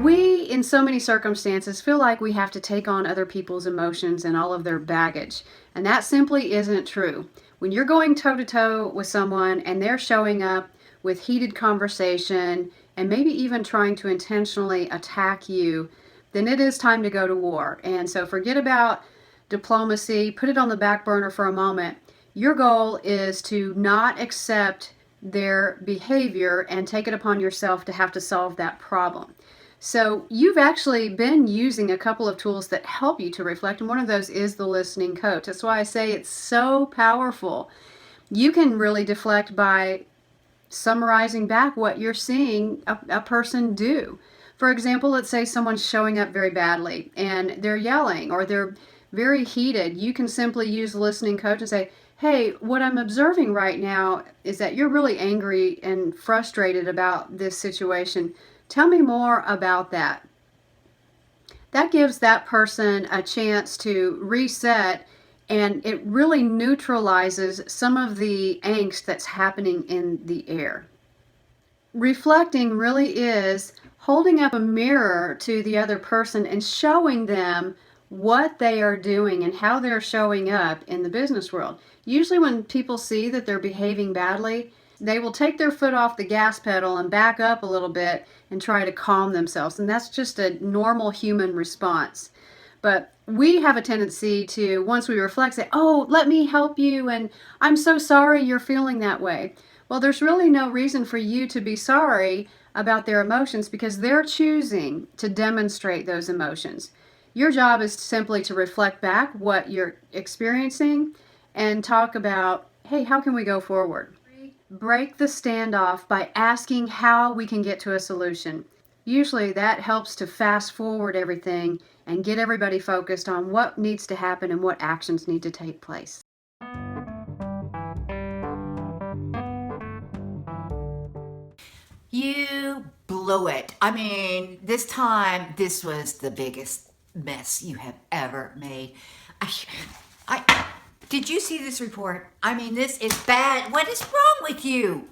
We, in so many circumstances, feel like we have to take on other people's emotions and all of their baggage, and that simply isn't true. When you're going toe to toe with someone and they're showing up with heated conversation and maybe even trying to intentionally attack you, then it is time to go to war. And so forget about diplomacy, put it on the back burner for a moment. Your goal is to not accept their behavior and take it upon yourself to have to solve that problem. So you've actually been using a couple of tools that help you to reflect, and one of those is the listening coach. That's why I say it's so powerful. You can really deflect by summarizing back what you're seeing a person do. For example, let's say someone's showing up very badly and they're yelling or they're very heated. You can simply use the listening coach and say, hey, what I'm observing right now is that you're really angry and frustrated about this situation. Tell me more about that. That gives that person a chance to reset, and it really neutralizes some of the angst that's happening in the air. Reflecting really is holding up a mirror to the other person and showing them what they are doing and how they're showing up in the business world. Usually, when people see that they're behaving badly, they will take their foot off the gas pedal and back up a little bit and try to calm themselves. And that's just a normal human response. But we have a tendency to, once we reflect, say, oh, let me help you, and I'm so sorry you're feeling that way. Well, there's really no reason for you to be sorry about their emotions because they're choosing to demonstrate those emotions. Your job is simply to reflect back what you're experiencing and talk about, hey, how can we go forward? Break the standoff by asking how we can get to a solution. Usually that helps to fast forward everything and get everybody focused on what needs to happen and what actions need to take place. You blew it. I mean, this time, this was the biggest mess you have ever made. I, did you see this report? I mean, this is bad. What is wrong with you?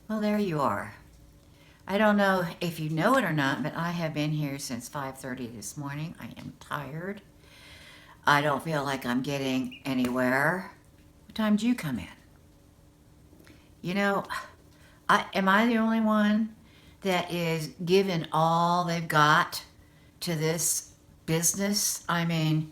Well, there you are. I don't know if you know it or not, but I have been here since 5:30 this morning. I am tired. I don't feel like I'm getting anywhere. What time did you come in? You know, am I the only one that is giving all they've got to this business? I mean,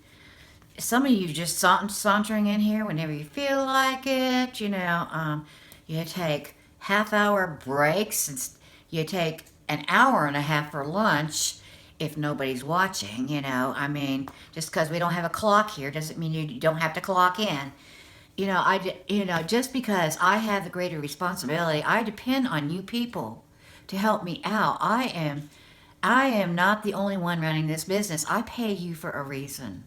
some of you just sauntering in here whenever you feel like it. You take half-hour breaks and you take an hour and a half for lunch if nobody's watching. I mean, just because we don't have a clock here doesn't mean you don't have to clock in. Just because I have the greater responsibility, I depend on you people to help me out. I am not the only one running this business. I pay you for a reason.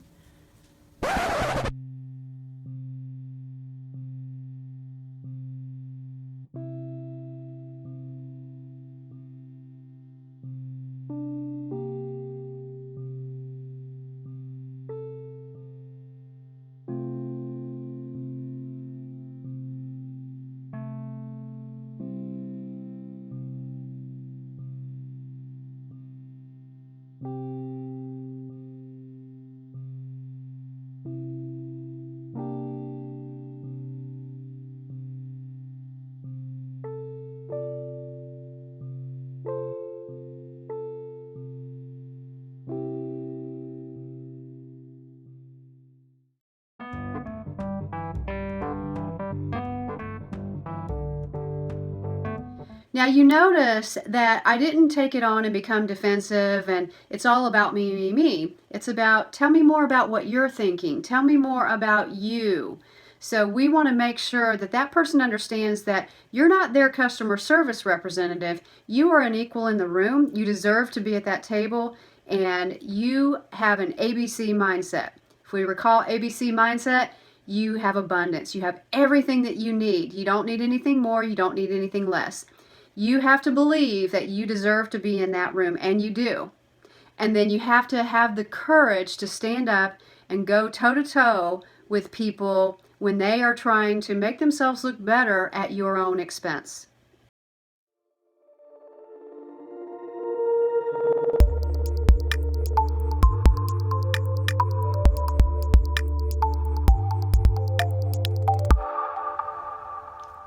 Now you notice that I didn't take it on and become defensive and it's all about me, me, me. It's about, tell me more about what you're thinking. Tell me more about you. So we want to make sure that that person understands that you're not their customer service representative. You are an equal in the room. You deserve to be at that table, and you have an ABC mindset. If we recall ABC mindset, you have abundance. You have everything that you need. You don't need anything more. You don't need anything less. You have to believe that you deserve to be in that room, and you do. And then you have to have the courage to stand up and go toe-to-toe with people when they are trying to make themselves look better at your own expense.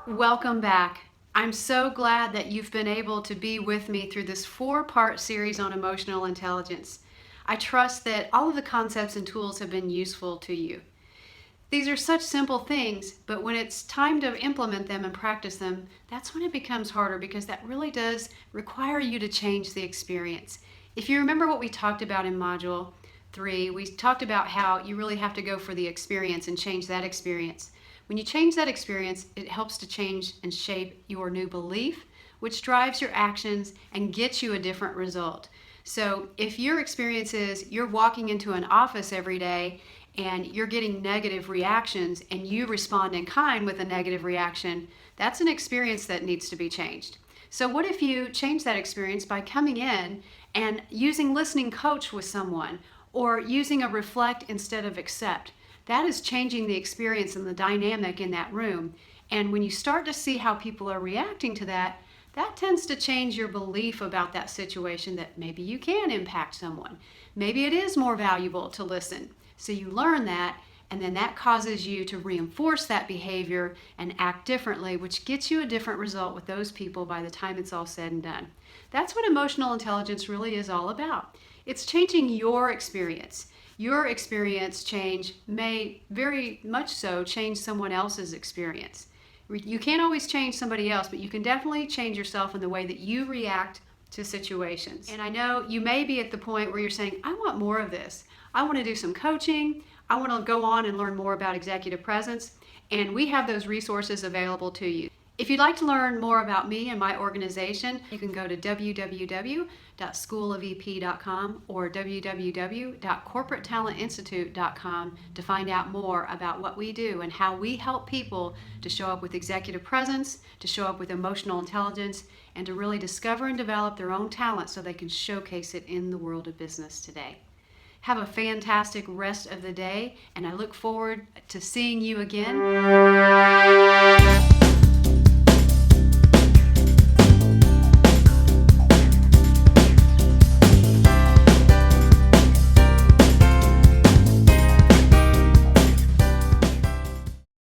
Welcome back. I'm so glad that you've been able to be with me through this 4-part series on emotional intelligence. I trust that all of the concepts and tools have been useful to you. These are such simple things, but when it's time to implement them and practice them, that's when it becomes harder, because that really does require you to change the experience. If you remember what we talked about in Module 3, we talked about how you really have to go for the experience and change that experience. When you change that experience, it helps to change and shape your new belief, which drives your actions and gets you a different result. So if your experience is you're walking into an office every day and you're getting negative reactions and you respond in kind with a negative reaction, that's an experience that needs to be changed. So what if you change that experience by coming in and using listening coach with someone, or using a reflect instead of accept? That is changing the experience and the dynamic in that room. And when you start to see how people are reacting to that, that tends to change your belief about that situation, that maybe you can impact someone. Maybe it is more valuable to listen. So you learn that, and then that causes you to reinforce that behavior and act differently, which gets you a different result with those people by the time it's all said and done. That's what emotional intelligence really is all about. It's changing your experience. Your experience change may very much so change someone else's experience. You can't always change somebody else, but you can definitely change yourself in the way that you react to situations. And I know you may be at the point where you're saying, I want more of this. I want to do some coaching. I want to go on and learn more about executive presence. And we have those resources available to you. If you'd like to learn more about me and my organization, you can go to www.schoolofep.com or www.corporatetalentinstitute.com to find out more about what we do and how we help people to show up with executive presence, to show up with emotional intelligence, and to really discover and develop their own talent so they can showcase it in the world of business today. Have a fantastic rest of the day, and I look forward to seeing you again.